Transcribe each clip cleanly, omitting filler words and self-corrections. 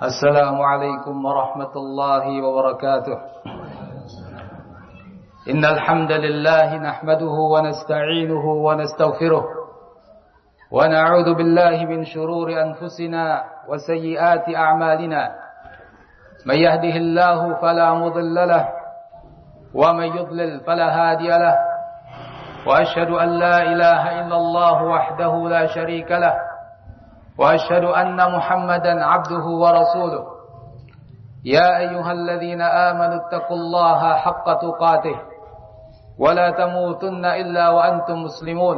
Assalamualaikum warahmatullahi wabarakatuh. Innal hamdalillah nahmaduhu wa nasta'inuhu wa nastaghfiruh wa na'udzu billahi min shururi anfusina wa sayyiati a'malina. May yahdihillahu fala mudilla lahu wa may yudlil fala hadiya lahu. Wa asyhadu an la ilaha illallah wahdahu la syarika lahu. وأشهد أن محمدا عبده ورسوله يا أيها الذين آمنوا اتقوا الله حق تقاته ولا تموتن إلا وأنتم مسلمون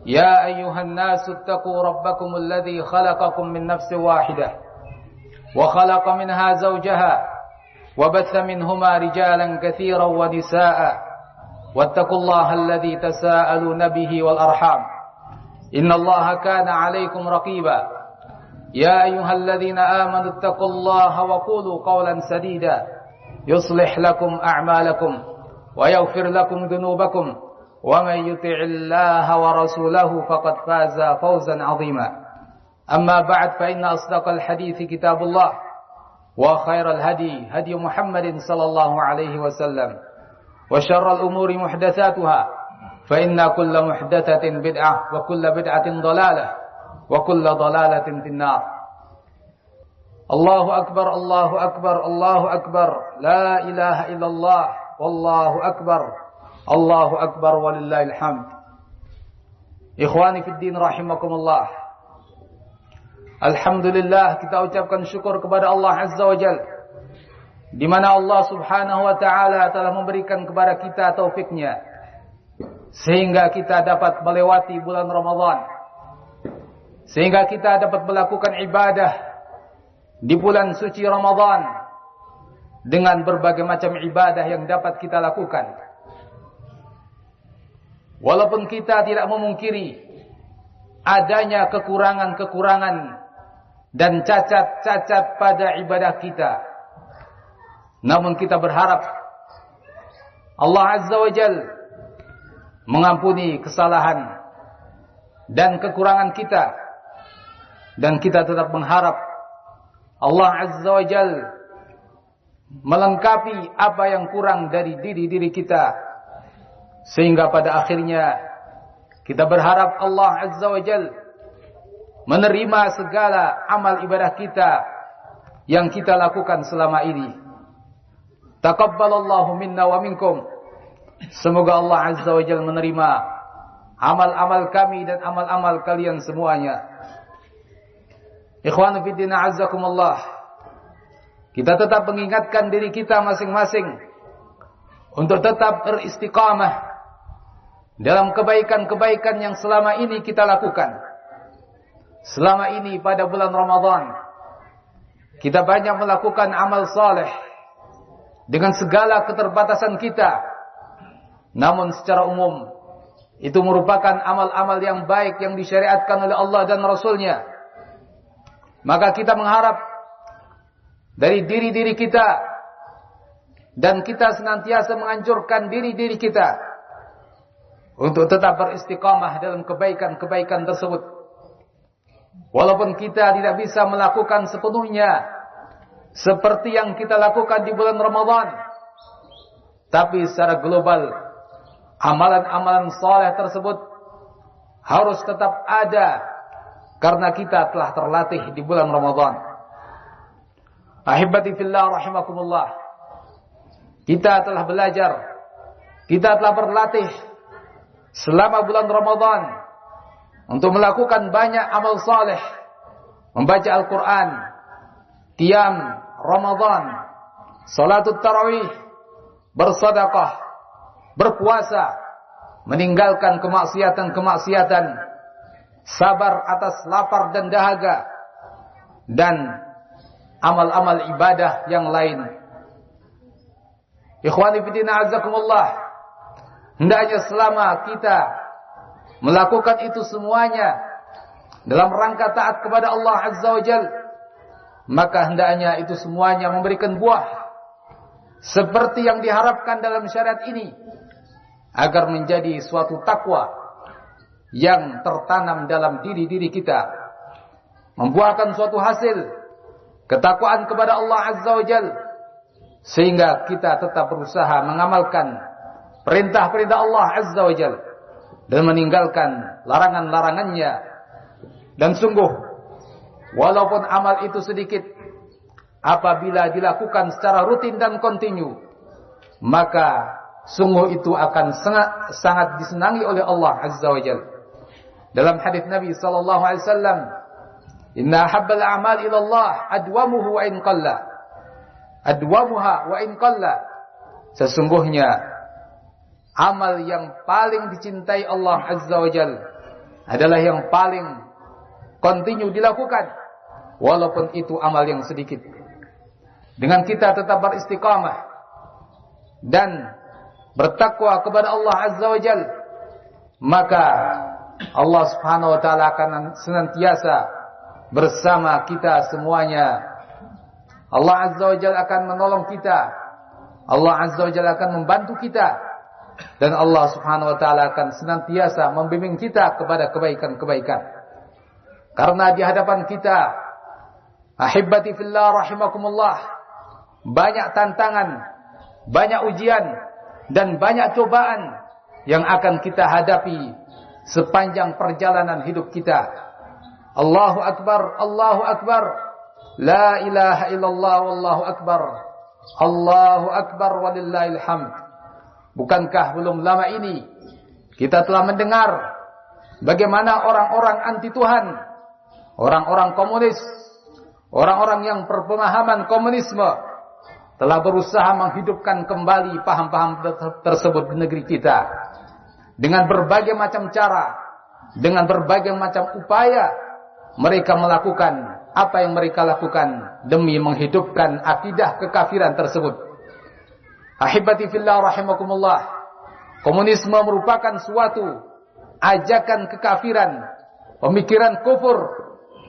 يا أيها الناس اتقوا ربكم الذي خلقكم من نفس واحدة وخلق منها زوجها وبث منهما رجالا كثيرا ونساء واتقوا الله الذي تساءلون به والأرحام إن الله كان عليكم رقيبا يا أيها الذين آمنوا اتقوا الله وقولوا قولا سديدا يصلح لكم أعمالكم ويغفر لكم ذنوبكم ومن يطع الله ورسوله فقد فاز فوزا عظيما أما بعد فإن أصدق الحديث كتاب الله وخير الهدي هدي محمد صلى الله عليه وسلم وشر الأمور محدثاتها فإن كل محدثة بدعة وكل بدعة ضلالة وكل ضلالة في النار. الله أكبر الله أكبر الله أكبر لا إله إلا الله والله أكبر الله أكبر ولله الحمد. Ikhwani fid din rahimakumullah. Alhamdulillah, kita ucapkan syukur kepada Allah Azza wa Jalla, di mana Allah Subhanahu wa taala telah memberikan kepada kita taufiknya sehingga kita dapat melewati bulan Ramadan, sehingga kita dapat melakukan ibadah di bulan suci Ramadan dengan berbagai macam ibadah yang dapat kita lakukan. Walaupun kita tidak memungkiri adanya kekurangan-kekurangan dan cacat-cacat pada ibadah kita, namun kita berharap Allah Azza wa Jalla mengampuni kesalahan dan kekurangan kita, dan kita tetap mengharap Allah Azza wa Jalla melengkapi apa yang kurang dari diri kita, sehingga pada akhirnya kita berharap Allah Azza wa Jalla menerima segala amal ibadah kita yang kita lakukan selama ini. Taqabbalallahu minna wa minkum. Semoga Allah Azza wa Jalla menerima amal-amal kami dan amal-amal kalian semuanya. Ikhwanu fiddin a'azzakumullah. Kita tetap mengingatkan diri kita masing-masing untuk tetap beristiqamah dalam kebaikan-kebaikan yang selama ini kita lakukan. Selama ini pada bulan Ramadan kita banyak melakukan amal saleh dengan segala keterbatasan kita. Namun secara umum itu merupakan amal-amal yang baik yang disyariatkan oleh Allah dan Rasulnya. Maka kita mengharap dari diri-diri kita, dan kita senantiasa menganjurkan diri-diri kita untuk tetap beristiqamah dalam kebaikan-kebaikan tersebut. Walaupun kita tidak bisa melakukan sepenuhnya seperti yang kita lakukan di bulan Ramadan, tapi secara global amalan-amalan saleh tersebut harus tetap ada karena kita telah terlatih di bulan Ramadan. Ahibati fillah rahimakumullah. Kita telah belajar, kita telah berlatih selama bulan Ramadan untuk melakukan banyak amal saleh, membaca Al-Quran, qiyam Ramadan, salatul tarawih, bersedekah, berpuasa, meninggalkan kemaksiatan-kemaksiatan, sabar atas lapar dan dahaga, dan amal-amal ibadah yang lain. Ikhwani fillah azakumullah, hendaknya selama kita melakukan itu semuanya dalam rangka taat kepada Allah Azza wa Jalla, maka hendaknya itu semuanya memberikan buah seperti yang diharapkan dalam syariat ini, agar menjadi suatu takwa yang tertanam dalam diri-diri kita, membuahkan suatu hasil ketakwaan kepada Allah Azza wa Jalla, sehingga kita tetap berusaha mengamalkan perintah-perintah Allah Azza wa Jalla dan meninggalkan larangan-larangannya. Dan sungguh, walaupun amal itu sedikit, apabila dilakukan secara rutin dan kontinu, maka sungguh itu akan sangat disenangi oleh Allah Azza wa Jalla. Dalam hadis Nabi sallallahu alaihi wasallam, "Inna habbal a'mal ila Allah adwamuhu wa in qalla." Adwamuha wa in qalla. Sesungguhnya amal yang paling dicintai Allah Azza wa Jalla adalah yang paling kontinu dilakukan, walaupun itu amal yang sedikit. Dengan kita tetap beristiqamah dan bertakwa kepada Allah Azza wa Jalla, maka Allah Subhanahu wa taala akan senantiasa bersama kita semuanya. Allah Azza wa Jalla akan menolong kita. Allah Azza wa Jalla akan membantu kita. Dan Allah Subhanahu wa taala akan senantiasa membimbing kita kepada kebaikan-kebaikan. Karena di hadapan kita, ahibbati fillah rahimakumullah, banyak tantangan, banyak ujian, dan banyak cobaan yang akan kita hadapi sepanjang perjalanan hidup kita. Allahu Akbar, Allahu Akbar, la ilaha illallah, wallahu akbar, Allahu Akbar walillahil hamd. Bukankah belum lama ini kita telah mendengar bagaimana orang-orang anti Tuhan, orang-orang komunis, orang-orang yang berpemahaman komunisme telah berusaha menghidupkan kembali paham-paham tersebut di negeri kita dengan berbagai macam cara, dengan berbagai macam upaya. Mereka melakukan apa yang mereka lakukan demi menghidupkan akidah kekafiran tersebut. Ahibati fillah rahimakumullah, komunisme merupakan suatu ajakan kekafiran, pemikiran kufur,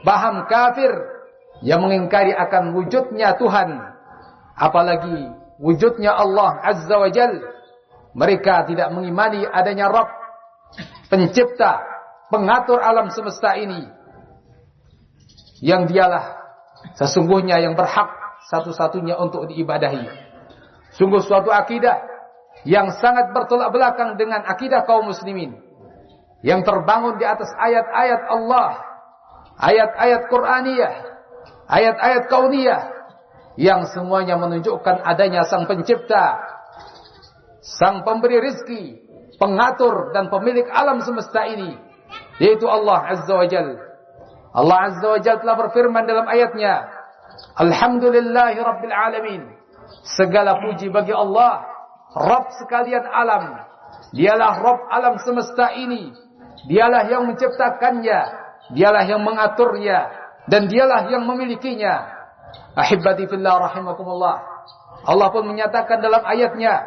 paham kafir yang mengingkari akan wujudnya Tuhan, apalagi wujudnya Allah Azza wa Jalla. Mereka tidak mengimani adanya Rabb, pencipta, pengatur alam semesta ini, yang dialah sesungguhnya yang berhak satu-satunya untuk diibadahi. Sungguh suatu akidah yang sangat bertolak belakang dengan akidah kaum muslimin, yang terbangun di atas ayat-ayat Allah, ayat-ayat Qur'aniyah, ayat-ayat kauniyah, yang semuanya menunjukkan adanya sang pencipta, sang pemberi rizki, pengatur dan pemilik alam semesta ini, yaitu Allah Azza wa Jalla. Allah Azza wa Jalla telah berfirman dalam ayatnya, Alhamdulillahi Rabbil Alamin. Segala puji bagi Allah, Rabb sekalian alam. Dialah Rabb alam semesta ini. Dialah yang menciptakannya, dialah yang mengaturnya, dan dialah yang memilikinya. Ahibbati fillah rahimakumullah. Allah pun menyatakan dalam ayatnya,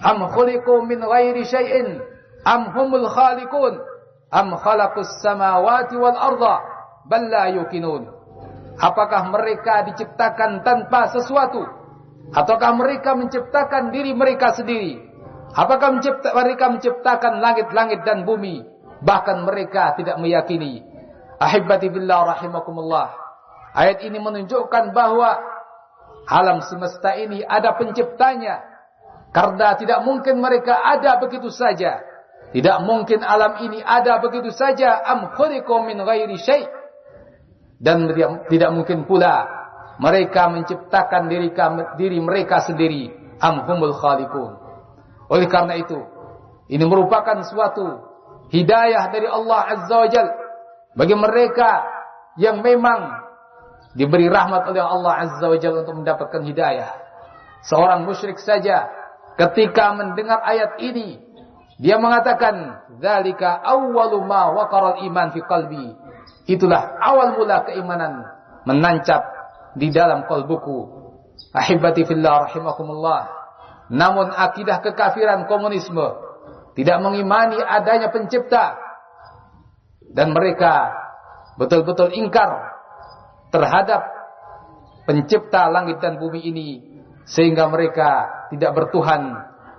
Am khuliqu min ghairi syai'in am humul khaliqun am khalaqus samawati wal arda bal la yuqinun. Apakah mereka diciptakan tanpa sesuatu, ataukah mereka menciptakan diri mereka sendiri? Apakah mereka menciptakan langit-langit dan bumi? Bahkan mereka tidak meyakini. Ahibbati billah rahimakumullah. Ayat ini menunjukkan bahwa alam semesta ini ada penciptanya. Karena tidak mungkin mereka ada begitu saja. Tidak mungkin alam ini ada begitu saja. Am khuliqu min ghairi syai'. Dan tidak mungkin pula mereka menciptakan diri mereka sendiri. Am humul khaliqun. Oleh karena itu, ini merupakan suatu hidayah dari Allah Azza wa Jalla bagi mereka yang memang diberi rahmat oleh Allah Azza wa Jalla untuk mendapatkan hidayah. Seorang musyrik saja ketika mendengar ayat ini, dia mengatakan, "Dzalika awwalu ma waqara al-iman fi qalbi." Itulah awal mula keimanan menancap di dalam kalbuku. Ahibati fillah rahimakumullah. Namun akidah kekafiran komunisme tidak mengimani adanya pencipta, dan mereka betul-betul ingkar terhadap pencipta langit dan bumi ini, sehingga mereka tidak bertuhan,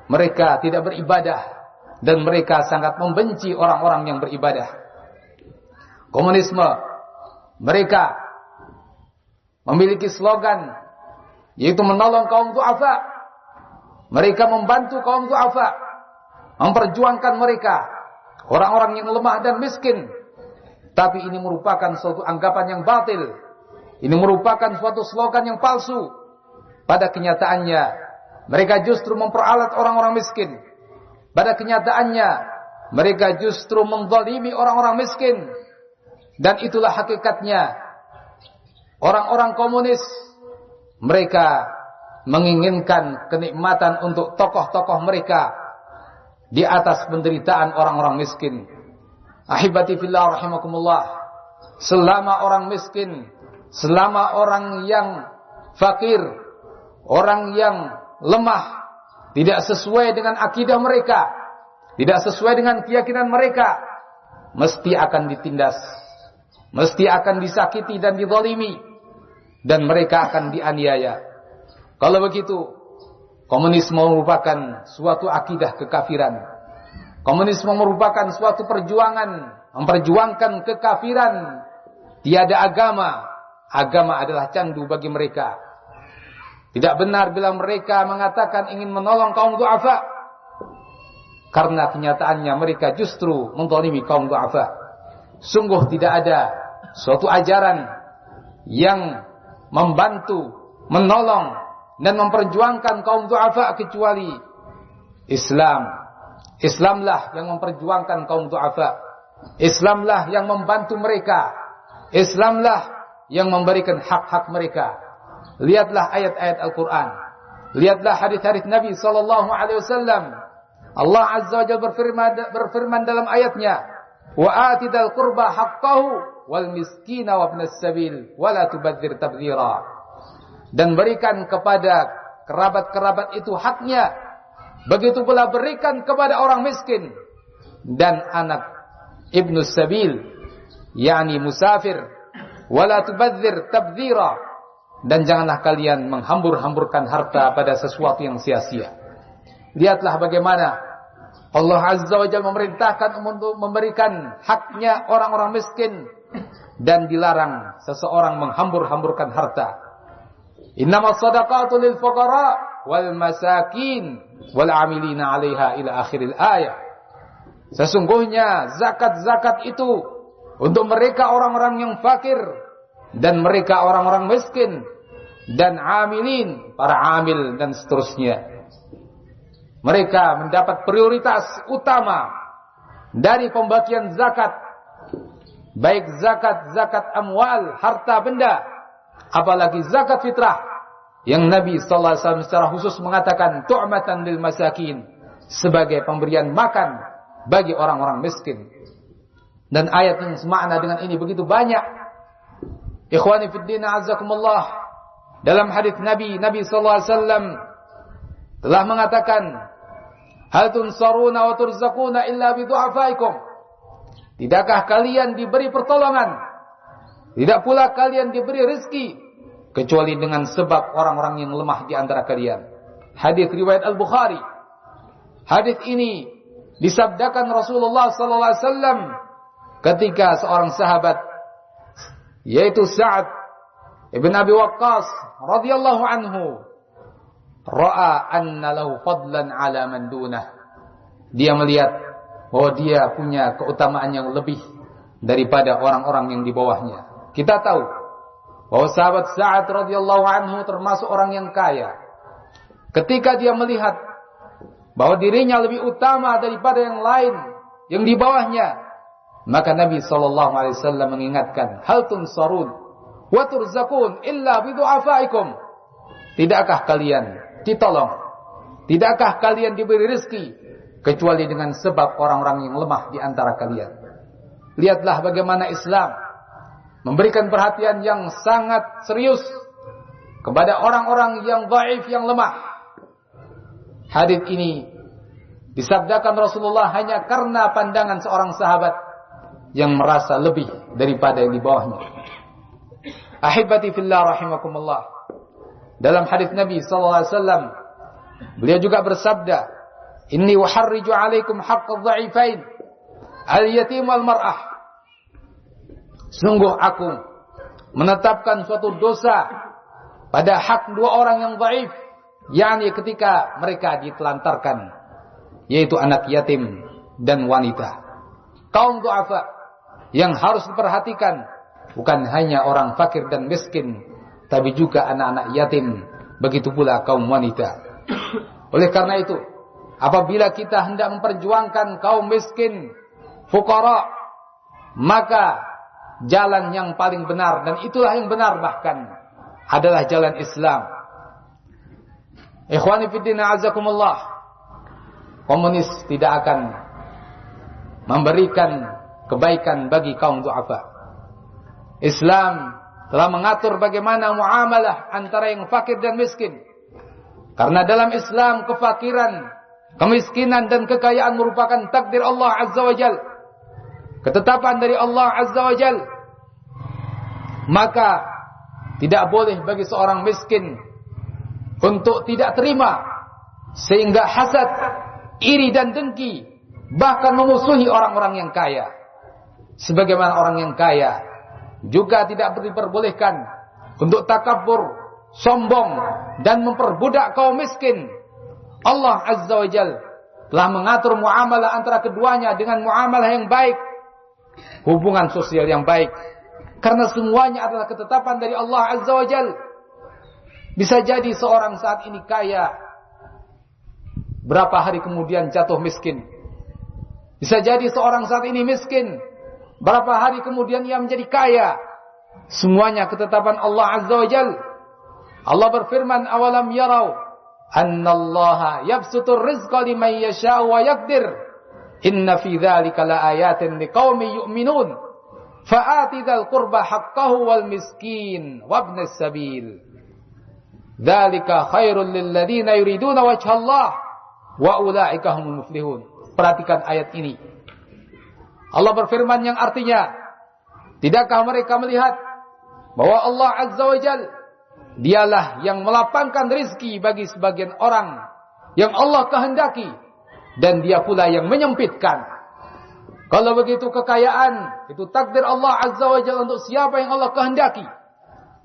mereka tidak beribadah, dan mereka sangat membenci orang-orang yang beribadah. Komunisme, mereka memiliki slogan, yaitu menolong kaum du'afa. Mereka membantu kaum du'afa, memperjuangkan mereka, orang-orang yang lemah dan miskin. Tapi ini merupakan suatu anggapan yang batil. Ini merupakan suatu slogan yang palsu. Pada kenyataannya, mereka justru memperalat orang-orang miskin. Pada kenyataannya, mereka justru menzalimi orang-orang miskin. Dan itulah hakikatnya. Orang-orang komunis, mereka menginginkan kenikmatan untuk tokoh-tokoh mereka di atas penderitaan orang-orang miskin. Ahibati fillah rahimakumullah. Selama orang miskin, selama orang yang fakir, orang yang lemah, tidak sesuai dengan akidah mereka, tidak sesuai dengan keyakinan mereka, mesti akan ditindas, mesti akan disakiti dan dizalimi, dan mereka akan dianiaya. Kalau begitu, komunisme merupakan suatu akidah kekafiran. Komunisme merupakan suatu perjuangan, memperjuangkan kekafiran. Tiada agama. Agama adalah candu bagi mereka. Tidak benar bila mereka mengatakan ingin menolong kaum du'afa. Karena kenyataannya mereka justru menzalimi kaum du'afa. Sungguh tidak ada suatu ajaran yang membantu, menolong, dan memperjuangkan kaum du'afa kecuali Islam. Islamlah yang memperjuangkan kaum du'afa. Islamlah yang membantu mereka. Islamlah yang memberikan hak-hak mereka. Lihatlah ayat-ayat Al-Quran. Lihatlah hadis-hadis Nabi SAW. Allah Azza wa Jalla berfirman dalam ayatnya, wa atidal qurba haqqahu wal miskina wa ibnas sabil wa la tubadzir tabdzira. Dan berikan kepada kerabat-kerabat itu haknya. Begitu pula berikan kepada orang miskin dan anak ibnu sabil, yakni musafir. Wala tubadzir tabdzira. Dan janganlah kalian menghambur-hamburkan harta pada sesuatu yang sia-sia. Lihatlah bagaimana Allah Azza wa Jalla memerintahkan untuk memberikan haknya orang-orang miskin dan dilarang seseorang menghambur-hamburkan harta. Innamas shadaqatu lil fuqara wal masakin wal amilina 'alaiha ila akhiril ayat. Sesungguhnya zakat-zakat itu untuk mereka orang-orang yang fakir dan mereka orang-orang miskin dan amilin, para amil dan seterusnya. Mereka mendapat prioritas utama dari pembagian zakat, baik zakat amwal, harta benda, apalagi zakat fitrah yang Nabi sallallahu alaihi wasallam secara khusus mengatakan tu'matan lil masakin, sebagai pemberian makan bagi orang-orang miskin. Dan ayat yang semakna dengan ini begitu banyak. Ikhwani fid din azzakumullah, dalam hadis Nabi sallallahu alaihi wasallam telah mengatakan, hal tunsaruna wa turzaquna illa bi du'afaikum. Tidakkah kalian diberi pertolongan, tidak pula kalian diberi rezeki kecuali dengan sebab orang-orang yang lemah di antara kalian. Hadis riwayat Al-Bukhari. Hadis ini disabdakan Rasulullah sallallahu alaihi wasallam ketika seorang sahabat, yaitu Sa'ad ibn Abi Waqqas radhiyallahu anhu, ra'a anna lahu fadlan ala man dunah. Dia melihat bahwa dia punya keutamaan yang lebih daripada orang-orang yang di bawahnya. Kita tahu bahwa sahabat Sa'ad radhiyallahu anhu termasuk orang yang kaya. Ketika dia melihat bahwa dirinya lebih utama daripada yang lain yang di bawahnya, maka Nabi sallallahu alaihi wasallam mengingatkan, hal tunsarun wa turzaqun illa bi du'afaikum. Tidakkah kalian ditolong, tidakkah kalian diberi rezeki kecuali dengan sebab orang-orang yang lemah di antara kalian. Lihatlah bagaimana Islam memberikan perhatian yang sangat serius kepada orang-orang yang dhaif, yang lemah. Hadis ini disabdakan Rasulullah hanya karena pandangan seorang sahabat yang merasa lebih daripada yang di bawahnya. Ahibati fillah rahimakumullah. Dalam hadis Nabi sallallahu alaihi wasallam, beliau juga bersabda, inni uharriju alaikum haqqadh dha'ifain, al-yatim wal mar'ah. Sungguh aku menetapkan suatu dosa pada hak dua orang yang dhaif, yakni ketika mereka ditelantarkan, yaitu anak yatim dan wanita. Kaum du'afa yang harus diperhatikan bukan hanya orang fakir dan miskin, tapi juga anak-anak yatim, begitu pula kaum wanita. Oleh karena itu, apabila kita hendak memperjuangkan kaum miskin, fuqara, maka jalan yang paling benar, dan itulah yang benar bahkan, adalah jalan Islam. Ikhwani fiddin a'azakumullah, komunis tidak akan memberikan kebaikan bagi kaum du'afa. Islam telah mengatur bagaimana muamalah antara yang fakir dan miskin. Karena dalam Islam kefakiran, kemiskinan dan kekayaan merupakan takdir Allah Azza wa Jal, ketetapan dari Allah Azza wa Jal. Maka tidak boleh bagi seorang miskin untuk tidak terima, sehingga hasad, iri dan dengki, bahkan memusuhi orang-orang yang kaya. Sebagaimana orang yang kaya juga tidak diperbolehkan untuk takabur, sombong, dan memperbudak kaum miskin. Allah Azza wa Jal telah mengatur muamalah antara keduanya dengan muamalah yang baik, hubungan sosial yang baik. Karena semuanya adalah ketetapan dari Allah Azza wa Jal. Bisa jadi seorang saat ini kaya, berapa hari kemudian jatuh miskin. Bisa jadi seorang saat ini miskin, berapa hari kemudian ia menjadi kaya. Semuanya ketetapan Allah Azza wa Jal. Allah berfirman, awalam yarau annallaha yabsutur rizqa liman yasha'u wa yaqdir inna fi dzalika laayatin liqaumin yu'minun fa'ati dzal qurba haqqahu wal miskin wabnas sabil dzalika khairul lil ladzina yuriduna wajhallah wa ulaika humul muflihun. Perhatikan ayat ini. Allah berfirman yang artinya, tidakkah mereka melihat bahwa Allah Azza wa Jal Dialah yang melapangkan rizki bagi sebagian orang yang Allah kehendaki, dan Dia pula yang menyempitkan. Kalau begitu kekayaan itu takdir Allah Azza wa Jalla untuk siapa yang Allah kehendaki.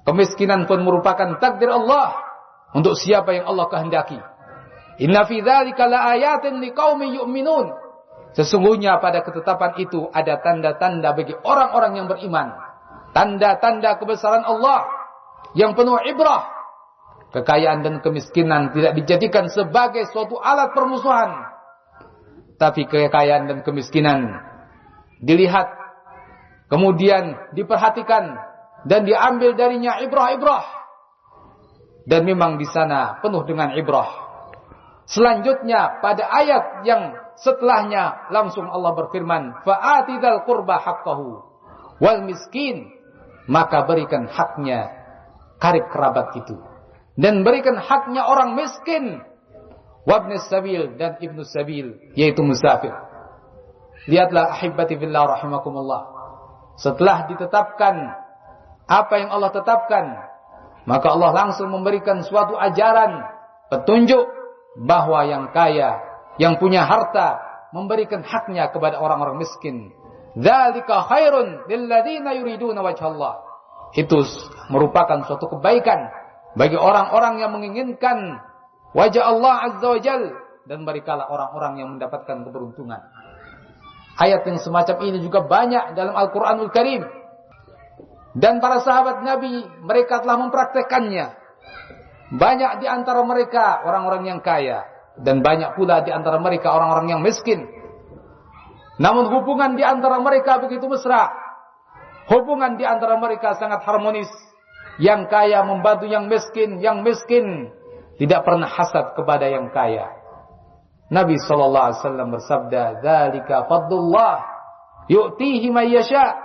Kemiskinan pun merupakan takdir Allah untuk siapa yang Allah kehendaki. Inna fi dzalika laayatin liqaumin yu'minun. Sesungguhnya pada ketetapan itu ada tanda-tanda bagi orang-orang yang beriman. Tanda-tanda kebesaran Allah yang penuh ibrah. Kekayaan dan kemiskinan tidak dijadikan sebagai suatu alat permusuhan, tapi kekayaan dan kemiskinan dilihat, kemudian diperhatikan, dan diambil darinya ibrah-ibrah. Dan memang di sana penuh dengan ibrah. Selanjutnya pada ayat yang setelahnya langsung Allah berfirman, fa'ati dzal qurba haqqahu wal miskin, maka berikan haknya karib kerabat itu, dan berikan haknya orang miskin, wabnis sabil, dan ibnu sabil, yaitu musafir. Lihatlah ahibati fillah rahimakumullah, setelah ditetapkan apa yang Allah tetapkan, maka Allah langsung memberikan suatu ajaran, petunjuk bahwa yang kaya, yang punya harta, memberikan haknya kepada orang-orang miskin. Dzalika khairun lil ladzina yuriduna wajhallah. Itu merupakan suatu kebaikan bagi orang-orang yang menginginkan wajah Allah Azza wa Jal, dan merekalah orang-orang yang mendapatkan keberuntungan. Ayat yang semacam ini juga banyak dalam Al-Quranul Karim, dan para sahabat Nabi mereka telah mempraktekannya. Banyak di antara mereka orang-orang yang kaya, dan banyak pula di antara mereka orang-orang yang miskin. Namun hubungan di antara mereka begitu mesra. Hubungan di antara mereka sangat harmonis. Yang kaya membantu yang miskin tidak pernah hasad kepada yang kaya. Nabi SAW bersabda, "Dzalika fadlullah yu'tihi may yasha."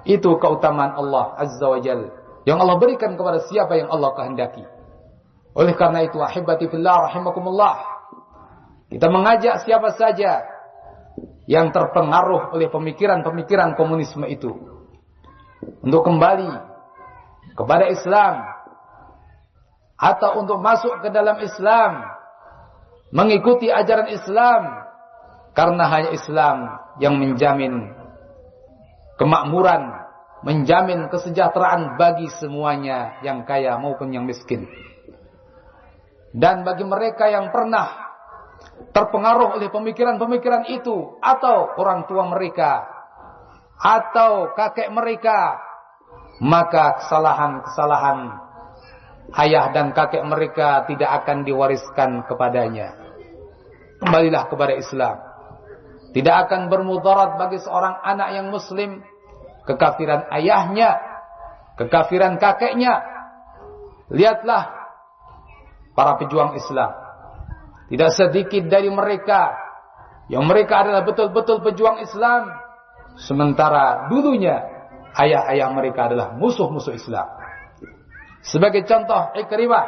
Itu keutamaan Allah Azza wa Jalla yang Allah berikan kepada siapa yang Allah kehendaki. Oleh karena itu, ahibati fillah rahimakumullah, kita mengajak siapa saja yang terpengaruh oleh pemikiran-pemikiran komunisme itu untuk kembali kepada Islam, atau untuk masuk ke dalam Islam, mengikuti ajaran Islam, karena hanya Islam yang menjamin kemakmuran menjamin kesejahteraan bagi semuanya, yang kaya maupun yang miskin. Dan bagi mereka yang pernah terpengaruh oleh pemikiran-pemikiran itu, atau orang tua mereka, atau kakek mereka, maka kesalahan-kesalahan ayah dan kakek mereka tidak akan diwariskan kepadanya. Kembalilah kepada Islam. Tidak akan bermudarat bagi seorang anak yang muslim kekafiran ayahnya, kekafiran kakeknya. Lihatlah para pejuang Islam. Tidak sedikit dari mereka yang mereka adalah betul-betul pejuang Islam, sementara dulunya ayah-ayah mereka adalah musuh-musuh Islam. Sebagai contoh, Ikrimah,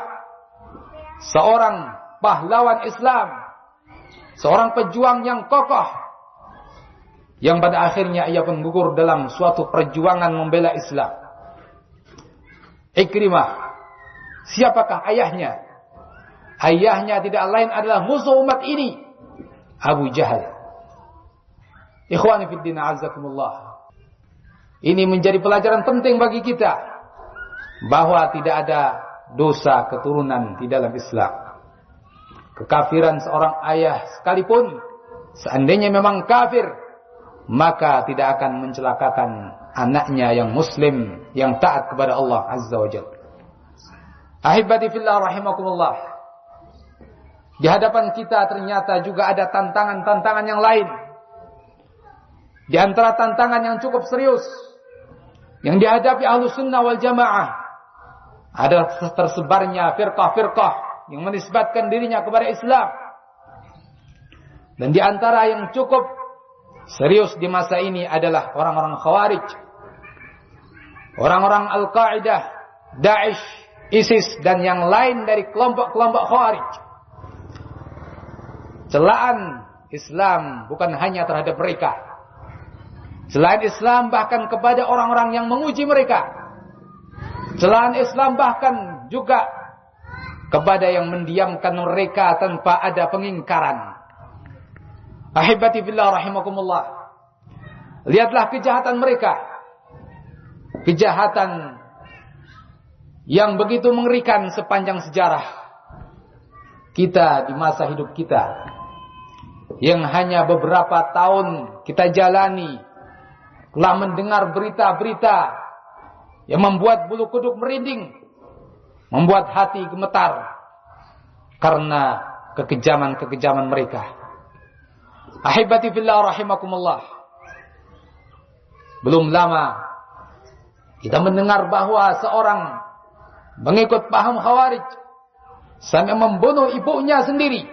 seorang pahlawan Islam, seorang pejuang yang kokoh, yang pada akhirnya ia pun gugur dalam suatu perjuangan membela Islam. Ikrimah, siapakah ayahnya? Ayahnya tidak lain adalah musuh umat ini, Abu Jahal. Ikhwani fiddin, a'azzakumullah. Ini menjadi pelajaran penting bagi kita, bahwa tidak ada dosa keturunan di dalam Islam. Kekafiran seorang ayah sekalipun, seandainya memang kafir, maka tidak akan mencelakakan anaknya yang muslim, yang taat kepada Allah Azza wa Jalla. Ahibati fillah rahimakumullah. Di hadapan kita ternyata juga ada tantangan-tantangan yang lain. Di antara tantangan yang cukup serius yang dihadapi Ahlus Sunnah wal Jamaah adalah tersebarnya firqah-firqah yang menisbatkan dirinya kepada Islam. Dan di antara yang cukup serius di masa ini adalah orang-orang Khawarij, orang-orang Al-Qaeda, Daesh, ISIS, dan yang lain dari kelompok-kelompok Khawarij. Celaan Islam bukan hanya terhadap mereka. Celaan Islam bahkan kepada orang-orang yang menguji mereka. Celaan Islam bahkan juga kepada yang mendiamkan mereka tanpa ada pengingkaran. Ahibati fillah rahimakumullah. Lihatlah kejahatan mereka. Kejahatan yang begitu mengerikan sepanjang sejarah kita di masa hidup kita, yang hanya beberapa tahun kita jalani, telah mendengar berita-berita yang membuat bulu kuduk merinding, membuat hati gemetar karena kekejaman-kekejaman mereka. Ahibati fillah rahimakumullah. Belum lama kita mendengar bahwa seorang mengikut paham Khawarij sampai membunuh ibunya sendiri,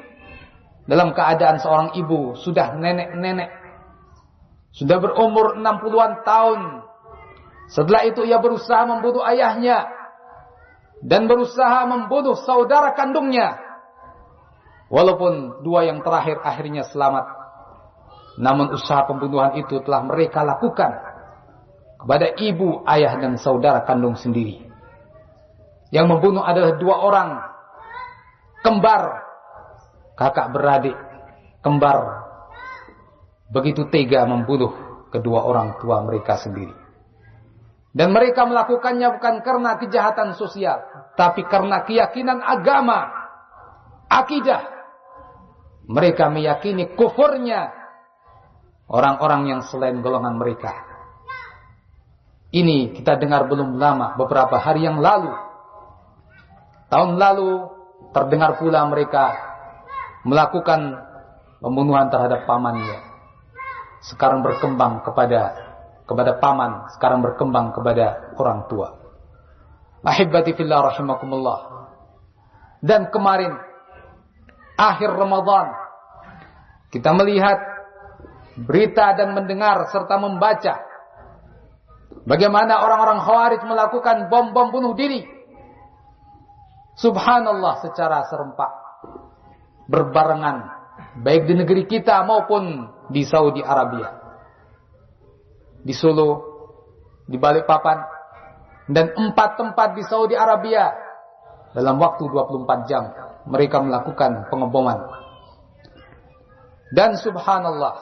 dalam keadaan seorang ibu sudah nenek-nenek, sudah berumur 60-an tahun. Setelah itu ia berusaha membunuh ayahnya dan berusaha membunuh saudara kandungnya. Walaupun dua yang terakhir akhirnya selamat, namun usaha pembunuhan itu telah mereka lakukan kepada ibu, ayah, dan saudara kandung sendiri. Yang membunuh adalah dua orang kembar, kakak beradik kembar, begitu tega membunuh kedua orang tua mereka sendiri. Dan mereka melakukannya bukan karena kejahatan sosial, tapi karena keyakinan agama, akidah. Mereka meyakini kufurnya orang-orang yang selain golongan mereka. Ini kita dengar belum lama, beberapa hari yang lalu. Tahun lalu terdengar pula mereka melakukan pembunuhan terhadap pamannya. Sekarang berkembang kepada paman, sekarang berkembang kepada orang tua. Ahibati fillah rahimakumullah. Dan kemarin akhir Ramadan kita melihat berita dan mendengar serta membaca bagaimana orang-orang Khawarij melakukan bom-bom bunuh diri. Subhanallah, secara serempak, berbarengan, baik di negeri kita maupun di Saudi Arabia, di Solo, di Balikpapan, dan 4 tempat di Saudi Arabia. Dalam waktu 24 jam mereka melakukan pengeboman. Dan subhanallah,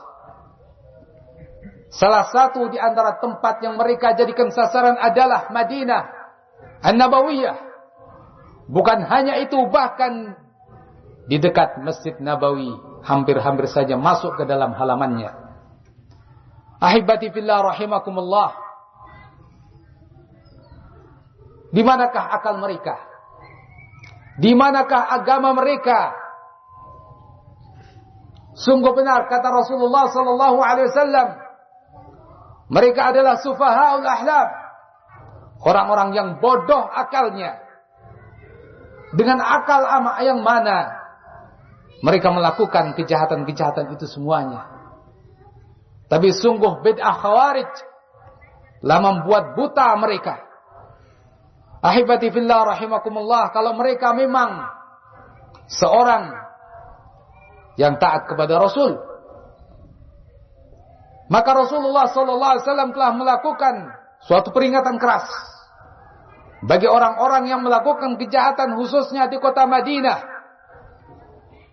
Salah satu di antara tempat yang mereka jadikan sasaran adalah Madinah An-Nabawiyah. Bukan hanya itu, bahkan di dekat Masjid Nabawi, hampir-hampir saja masuk ke dalam halamannya. Ahibati fillah rahimakumullah. Di manakah akal mereka? Di manakah agama mereka? Sungguh benar kata Rasulullah sallallahu alaihi wasallam, mereka adalah sufahaul ahlam, orang-orang yang bodoh akalnya. Dengan akal yang mana mereka melakukan kejahatan-kejahatan itu semuanya. Tapi sungguh bid'ah khawarij telah membuat buta mereka. Ahibati fillah rahimakumullah, kalau mereka memang seorang yang taat kepada Rasul, maka Rasulullah sallallahu alaihi wasallam telah melakukan suatu peringatan keras bagi orang-orang yang melakukan kejahatan, khususnya di kota Madinah.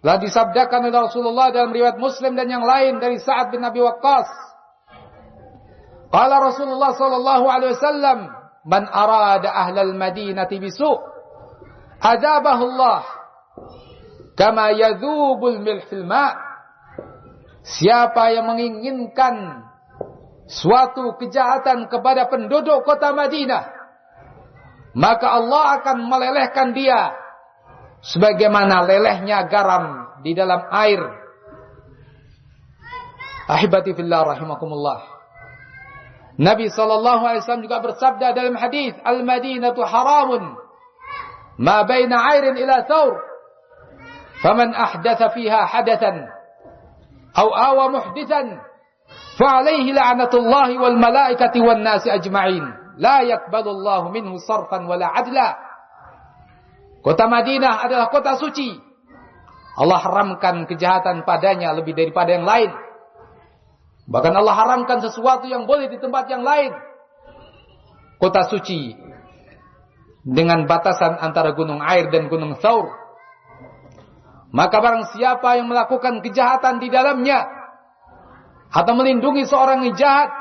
Telah disabdakan oleh Rasulullah dalam riwayat Muslim dan yang lain dari Sa'ad bin Abi Waqqas. Qala Rasulullah sallallahu alaihi wasallam, "Man arada ahlal Madinati bisu' adabahu Allah kama yadzubul milh fil ma'." Siapa yang menginginkan suatu kejahatan kepada penduduk kota Madinah, maka Allah akan melelehkan dia sebagaimana lelehnya garam di dalam air. Ahibati fillah rahimakumullah. Nabi sallallahu alaihi wasallam juga bersabda dalam hadis, "Al-Madinatu haramun ma baina 'airin ila thawr. Faman ahdatha fiha hadathan aw awa muhdithan fa alayhi la'natullahi wal malaikati wan nasi ajma'in. La yaqbalullahu minhu sarfan wala 'adla." Kota Madinah adalah kota suci. Allah haramkan kejahatan padanya lebih daripada yang lain. Bahkan Allah haramkan sesuatu yang boleh di tempat yang lain. Kota suci dengan batasan antara gunung Air dan gunung Thaur. Maka barang siapa yang melakukan kejahatan di dalamnya atau melindungi seorang yang jahat,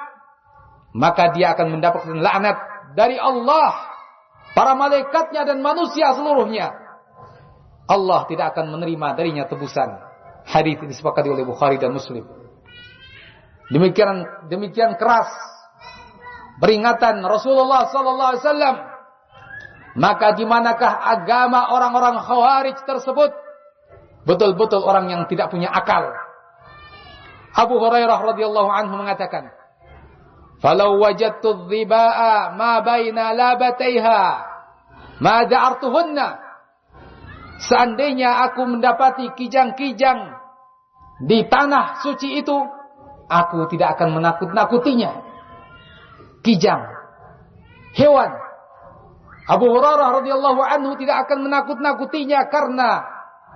maka dia akan mendapatkan laknat dari Allah, para malaikatnya dan manusia seluruhnya. Allah tidak akan menerima darinya tebusan. Hadis ini disepakati oleh Bukhari dan Muslim. Demikian keras peringatan Rasulullah sallallahu alaihi wasallam. Maka di manakah agama orang-orang Khawarij tersebut? Betul-betul orang yang tidak punya akal. Abu Hurairah radhiyallahu anhu mengatakan, "Falau wajadtu dhibaa ma baina labataiha ma da'artuhunna." Seandainya aku mendapati kijang-kijang di tanah suci itu, aku tidak akan menakut-nakutinya. Kijang, hewan. Abu Hurairah radhiyallahu anhu tidak akan menakut-nakutinya karena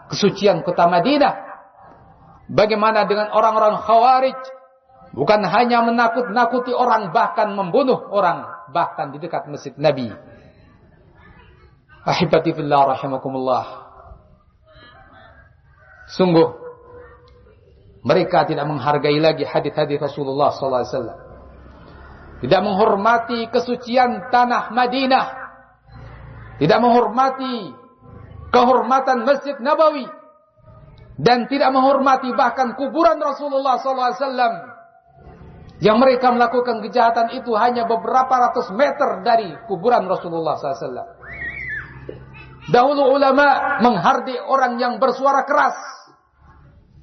kesucian kota Madinah. Bagaimana dengan orang-orang Khawarij? Bukan hanya menakut-nakuti orang, bahkan membunuh orang, bahkan di dekat masjid Nabi. Ahibati fillah rahimakumullah. Sungguh mereka tidak menghargai lagi hadis-hadis Rasulullah sallallahu alaihi wasallam. Tidak menghormati kesucian tanah Madinah. Tidak menghormati kehormatan Masjid Nabawi. Dan tidak menghormati bahkan kuburan Rasulullah sallallahu alaihi wasallam. Yang mereka melakukan kejahatan itu hanya beberapa ratus meter dari kuburan Rasulullah SAW. Dahulu ulama menghardik orang yang bersuara keras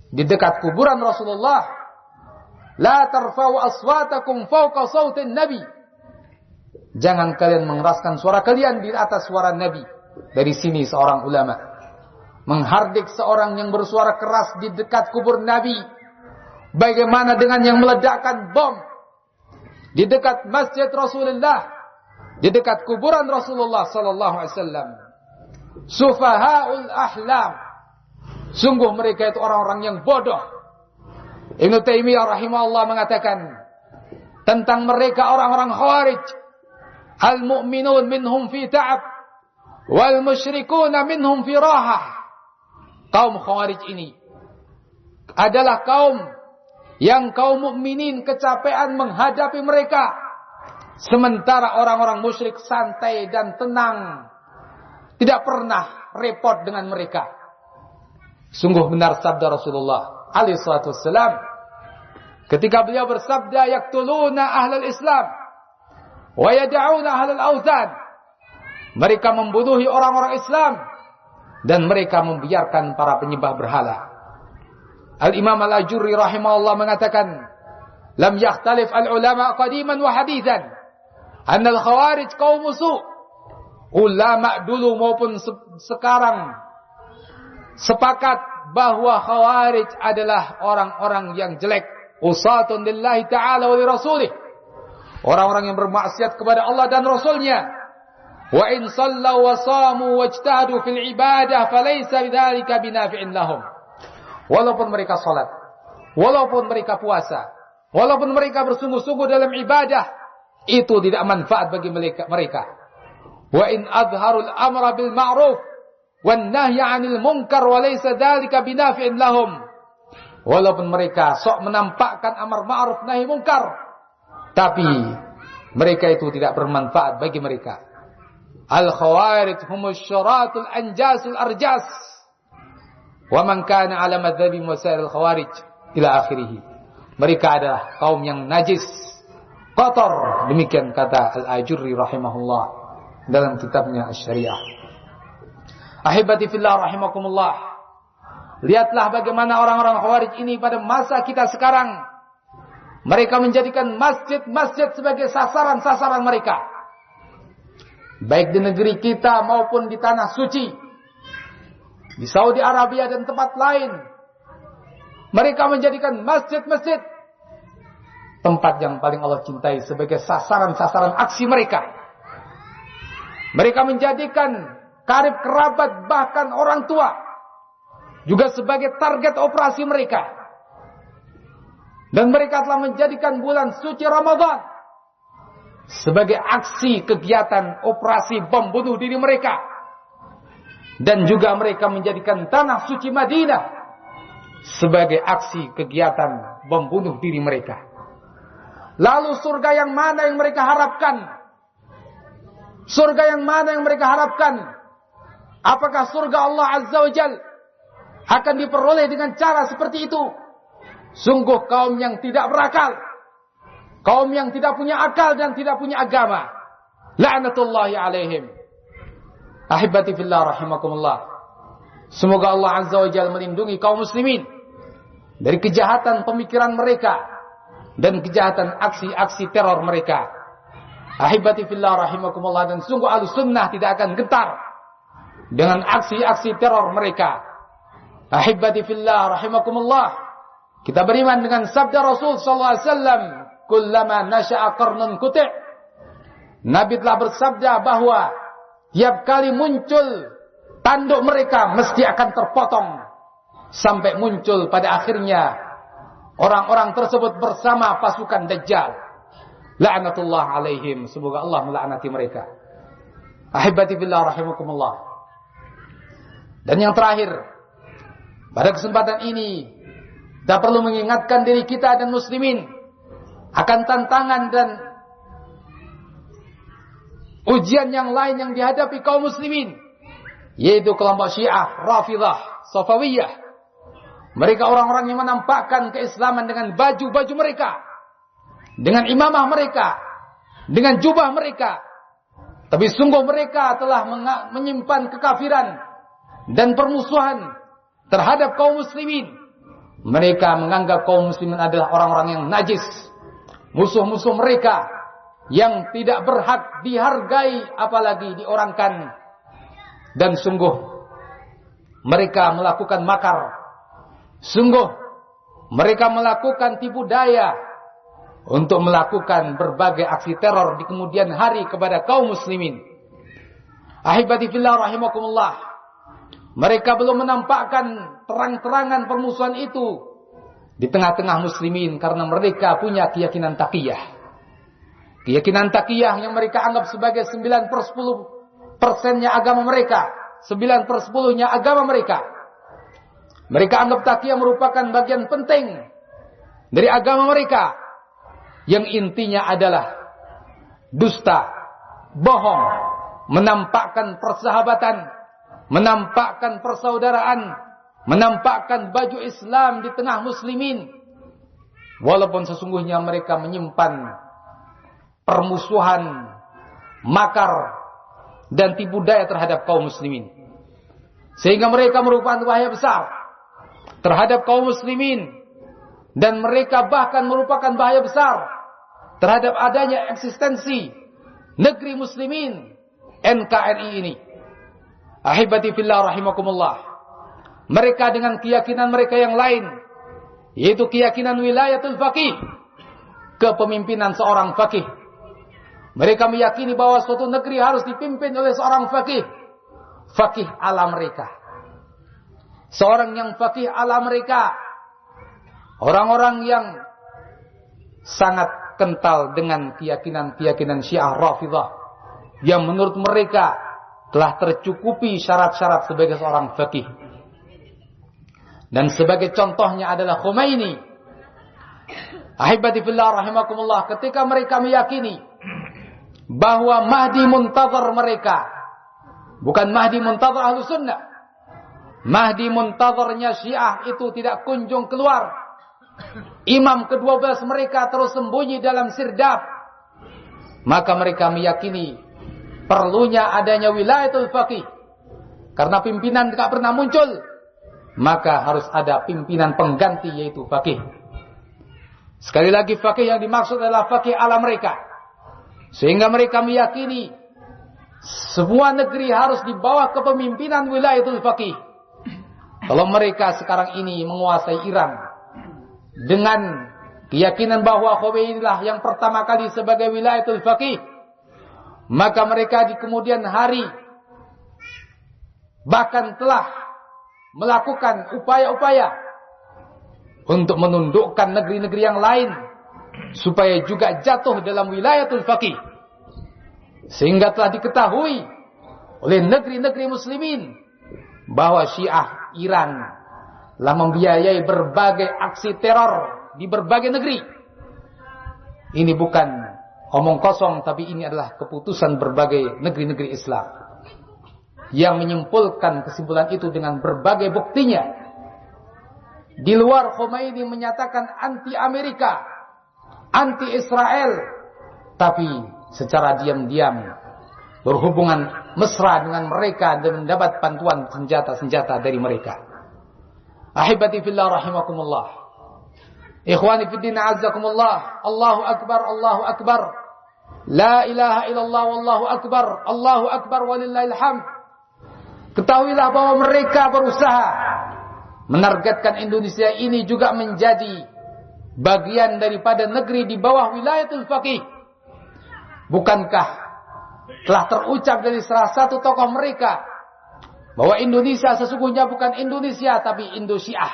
di dekat kuburan Rasulullah. La tarfa'u aswatakum fawqa sautin Nabi. Jangan kalian mengeraskan suara kalian di atas suara Nabi. Dari sini seorang ulama menghardik seorang yang bersuara keras di dekat kubur Nabi. Bagaimana dengan yang meledakkan bom di dekat masjid Rasulullah, di dekat kuburan Rasulullah sallallahu alaihi wasallam? Sufahaul ahlam. Sungguh mereka itu orang-orang yang bodoh. Ibnu Taimiyah rahimahullah mengatakan tentang mereka orang-orang Khawarij, al-mu'minun minhum fi ta'ab wal musyrikuna minhum fi rahah. Kaum Khawarij ini adalah kaum yang kaum mukminin kecapean menghadapi mereka, sementara orang-orang musyrik santai dan tenang, tidak pernah repot dengan mereka. Sungguh benar sabda Rasulullah alaihi salatu wassalam ketika beliau bersabda, yaqtuluna ahlal Islam wa yad'una ahlal authan. Mereka membunuhi orang-orang Islam dan mereka membiarkan para penyembah berhala. Al-Imam Al-Ajurri rahimahullah mengatakan, lam yakhtalif al-ulama qadiman wa hadithan anna al-khawarij qaum su'. Ulama dulu maupun sekarang sepakat bahwa khawarij adalah orang-orang yang jelek, usatun lillahi ta'ala wa li rasulih, orang-orang yang bermaksiat kepada Allah dan Rasulnya. Wa in sallu wa samu wajtahadu fil ibadah falaysa bidzalika binafi'in lahum. Walaupun mereka salat, walaupun mereka puasa, walaupun mereka bersungguh-sungguh dalam ibadah, itu tidak manfaat bagi mereka. Wa in adharul amra bil ma'ruf wan nahya 'anil munkar wa laysa dzalika binafi'in lahum. Walaupun mereka sok menampakkan amar ma'ruf nahi munkar, tapi mereka itu tidak bermanfaat bagi mereka. Al-khawarij humus syaratul anjasul arjas wa man kana 'ala madhhabi wasail al-khawarij ila akhirih. Mereka adalah kaum yang najis, kotor, demikian kata Al-Ajurri rahimahullah dalam kitabnya Asy-Syariah. Ahibati fillah rahimakumullah. Lihatlah bagaimana orang-orang Khawarij ini pada masa kita sekarang. Mereka menjadikan masjid-masjid sebagai sasaran-sasaran mereka. Baik di negeri kita maupun di tanah suci, di Saudi Arabia dan tempat lain. Mereka menjadikan masjid-masjid tempat yang paling Allah cintai sebagai sasaran-sasaran aksi mereka. Mereka menjadikan karib kerabat bahkan orang tua juga sebagai target operasi mereka. Dan mereka telah menjadikan bulan suci Ramadan sebagai aksi kegiatan operasi bom bunuh diri mereka. Dan juga mereka menjadikan tanah suci Madinah sebagai aksi kegiatan bom bunuh diri mereka. Lalu surga yang mana yang mereka harapkan? Surga yang mana yang mereka harapkan? Apakah surga Allah Azza wa Jal akan diperoleh dengan cara seperti itu? Sungguh kaum yang tidak berakal, kaum yang tidak punya akal dan tidak punya agama. La'natullahi alaihim. Ahibati fillah rahimakumullah. Semoga Allah Azza wa Jalla melindungi kaum muslimin dari kejahatan pemikiran mereka dan kejahatan aksi-aksi teror mereka. Ahibati fillah rahimakumullah. Dan sungguh Ahlussunnah tidak akan gentar dengan aksi-aksi teror mereka. Ahibati fillah rahimakumullah. Kita beriman dengan sabda Rasul sallallahu alaihi wasallam, kullama nasha'a qarnun quti'. Nabi telah bersabda bahwa tiap kali muncul tanduk mereka mesti akan terpotong sampai muncul pada akhirnya orang-orang tersebut bersama pasukan Dajjal. La'natullah alaihim. Semoga Allah melaknati mereka. Ahibati billah rahimakumullah. Dan yang terakhir, pada kesempatan ini kita perlu mengingatkan diri kita dan muslimin akan tantangan dan ujian yang lain yang dihadapi kaum muslimin, yaitu kelompok Syiah, Rafidhah, Safawiyah. Mereka orang-orang yang menampakkan keislaman dengan baju-baju mereka, dengan imamah mereka, dengan jubah mereka. Tapi sungguh mereka telah menyimpan kekafiran dan permusuhan terhadap kaum muslimin. Mereka menganggap kaum muslimin adalah orang-orang yang najis, musuh-musuh mereka yang tidak berhak dihargai apalagi diorangkan. Dan sungguh mereka melakukan makar, sungguh mereka melakukan tipu daya untuk melakukan berbagai aksi teror di kemudian hari kepada kaum muslimin. Ahibati fillah rahimakumullah. Mereka belum menampakkan terang-terangan permusuhan itu di tengah-tengah muslimin karena mereka punya keyakinan taqiyah. Keyakinan taqiyah yang mereka anggap sebagai 9/10%-nya agama mereka, 9/10-nya agama mereka. Mereka anggap taqiyah merupakan bagian penting dari agama mereka yang intinya adalah dusta, bohong, menampakkan persahabatan, menampakkan persaudaraan, menampakkan baju Islam di tengah muslimin, walaupun sesungguhnya mereka menyimpan permusuhan, makar, dan tipu daya terhadap kaum muslimin, sehingga mereka merupakan bahaya besar terhadap kaum muslimin, dan mereka bahkan merupakan bahaya besar terhadap adanya eksistensi negeri muslimin NKRI ini. Ahibati fillah rahimakumullah, mereka dengan keyakinan mereka yang lain, yaitu keyakinan wilayatul faqih, kepemimpinan seorang faqih. Mereka meyakini bahwa suatu negeri harus dipimpin oleh seorang faqih, faqih ala mereka. Seorang yang faqih ala mereka, orang-orang yang sangat kental dengan keyakinan-keyakinan Syiah Rafidhah, yang menurut mereka telah tercukupi syarat-syarat sebagai seorang faqih. Dan sebagai contohnya adalah Khomeini. Ahibati fillah rahimakumullah, ketika mereka meyakini bahwa Mahdi muntazar mereka bukan Mahdi muntazar Ahlus Sunnah, Mahdi muntazarnya Syiah itu tidak kunjung keluar. Imam ke-12 mereka terus sembunyi dalam sirdap. Maka mereka meyakini perlunya adanya wilayatul faqih, karena pimpinan tidak pernah muncul, maka harus ada pimpinan pengganti, yaitu faqih. Sekali lagi, faqih yang dimaksud adalah faqih ala mereka, sehingga mereka meyakini semua negeri harus di bawah kepemimpinan wilayatul faqih. Kalau mereka sekarang ini menguasai Iran dengan keyakinan bahwa Khomeini lah yang pertama kali sebagai wilayatul faqih, maka mereka di kemudian hari bahkan telah melakukan upaya-upaya untuk menundukkan negeri-negeri yang lain supaya juga jatuh dalam wilayatul faqih, sehingga telah diketahui oleh negeri-negeri muslimin bahwa Syiah Iran telah membiayai berbagai aksi teror di berbagai negeri. Ini bukan omong kosong, tapi ini adalah keputusan berbagai negeri-negeri Islam yang menyimpulkan kesimpulan itu dengan berbagai buktinya. Di luar, Khomeini menyatakan anti Amerika, anti Israel, tapi secara diam-diam berhubungan mesra dengan mereka dan mendapat bantuan senjata-senjata dari mereka. Ahibati fillah rahimakumullah, ikhwani fiddin azzakumullah, Allahu akbar, Allahu akbar, la ilaha illallah, wallahu akbar, Allahu akbar walillahil hamd. Ketahuilah bahwa mereka berusaha menargetkan Indonesia ini juga menjadi bagian daripada negeri di bawah wilayatul faqih. Bukankah telah terucap dari salah satu tokoh mereka bahwa Indonesia sesungguhnya bukan Indonesia tapi Indosyiah.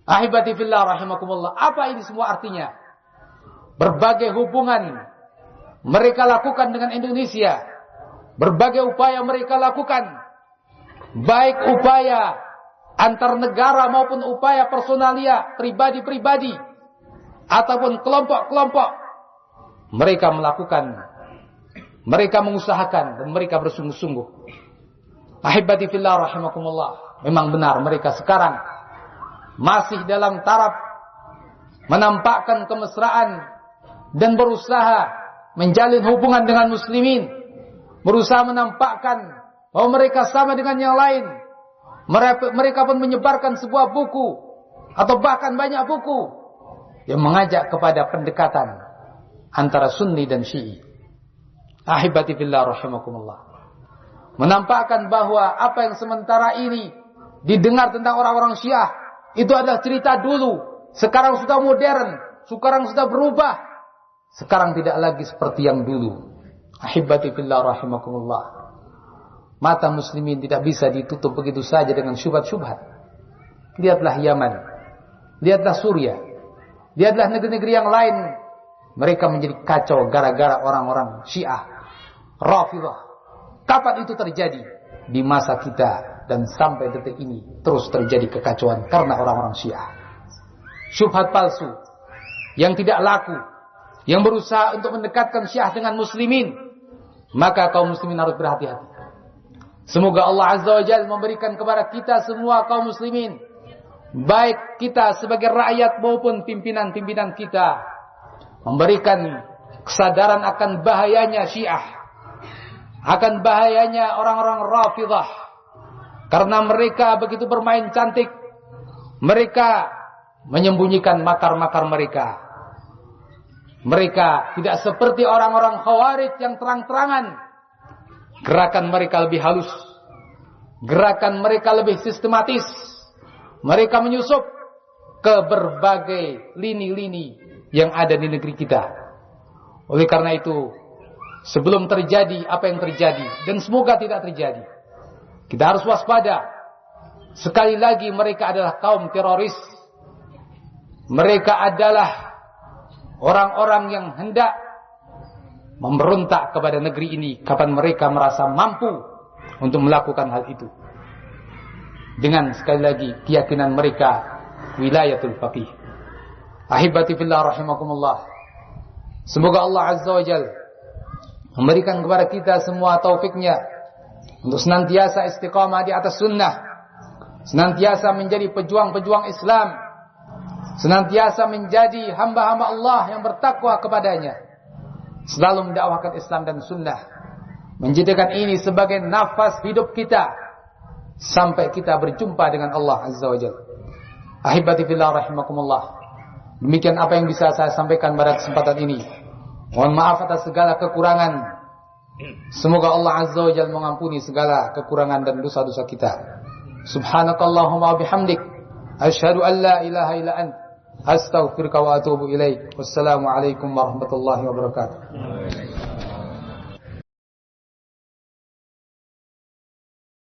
Ahibati fillah rahimakumullah, apa ini semua artinya? Berbagai hubungan mereka lakukan dengan Indonesia, berbagai upaya mereka lakukan, baik upaya antar negara maupun upaya personalia, pribadi-pribadi ataupun kelompok-kelompok, mereka melakukan, mereka mengusahakan, dan mereka bersungguh-sungguh. Ahibati fillah rahimakumullah, memang benar mereka sekarang masih dalam taraf menampakkan kemesraan dan berusaha menjalin hubungan dengan muslimin, berusaha menampakkan bahwa mereka sama dengan yang lain. Mereka pun menyebarkan sebuah buku atau bahkan banyak buku yang mengajak kepada pendekatan antara Sunni dan Syi'i. Ahibati fillah rahimakumullah, menampakkan bahwa apa yang sementara ini didengar tentang orang-orang Syiah itu adalah cerita dulu. Sekarang sudah modern, sekarang sudah berubah, sekarang tidak lagi seperti yang dulu. Ahibati fillah rahimakumullah, mata muslimin tidak bisa ditutup begitu saja dengan syubhat-syubhat. Lihatlah Yaman, lihatlah Suriah, lihatlah negeri-negeri yang lain. Mereka menjadi kacau gara-gara orang-orang Syiah Rafidhah. Kapan itu terjadi? Di masa kita, dan sampai detik ini terus terjadi kekacauan karena orang-orang Syiah. syubhat palsu, yang tidak laku, yang berusaha untuk mendekatkan Syiah dengan muslimin, maka kaum muslimin harus berhati-hati. Semoga Allah Azza wa Jalla memberikan kepada kita semua kaum muslimin, baik kita sebagai rakyat maupun pimpinan-pimpinan kita, memberikan kesadaran akan bahayanya Syiah, akan bahayanya orang-orang Rafidhah, karena mereka begitu bermain cantik. Mereka menyembunyikan makar-makar mereka. Mereka tidak seperti orang-orang Khawarij yang terang-terangan. Gerakan mereka lebih halus, gerakan mereka lebih sistematis. Mereka menyusup ke berbagai lini-lini yang ada di negeri kita. Oleh karena itu, sebelum terjadi apa yang terjadi, dan semoga tidak terjadi, kita harus waspada. Sekali lagi, mereka adalah kaum teroris. Mereka adalah orang-orang yang hendak memberontak kepada negeri ini kapan mereka merasa mampu untuk melakukan hal itu. Dengan sekali lagi keyakinan mereka wilayatul faqih. Ahibati fillah rahimakumullah. Semoga Allah Azza wa Jalla memberikan kepada kita semua taufiknya untuk senantiasa istiqamah di atas sunnah, senantiasa menjadi pejuang-pejuang Islam, senantiasa menjadi hamba-hamba Allah yang bertakwa kepadanya, selalu mendakwahkan Islam dan sunnah, menjadikan ini sebagai nafas hidup kita sampai kita berjumpa dengan Allah Azza wa Jalla. Ahibati fillah rahimakumullah. Demikian apa yang bisa saya sampaikan pada kesempatan ini. Mohon maaf atas segala kekurangan. Semoga Allah Azza wa Jalla mengampuni segala kekurangan dan dosa-dosa kita. Subhanakallahumma bihamdik, asyhadu an la ilaha illa ant, astaghfiruka wa atubu ilaik. Wassalamu alaikum warahmatullahi wabarakatuh.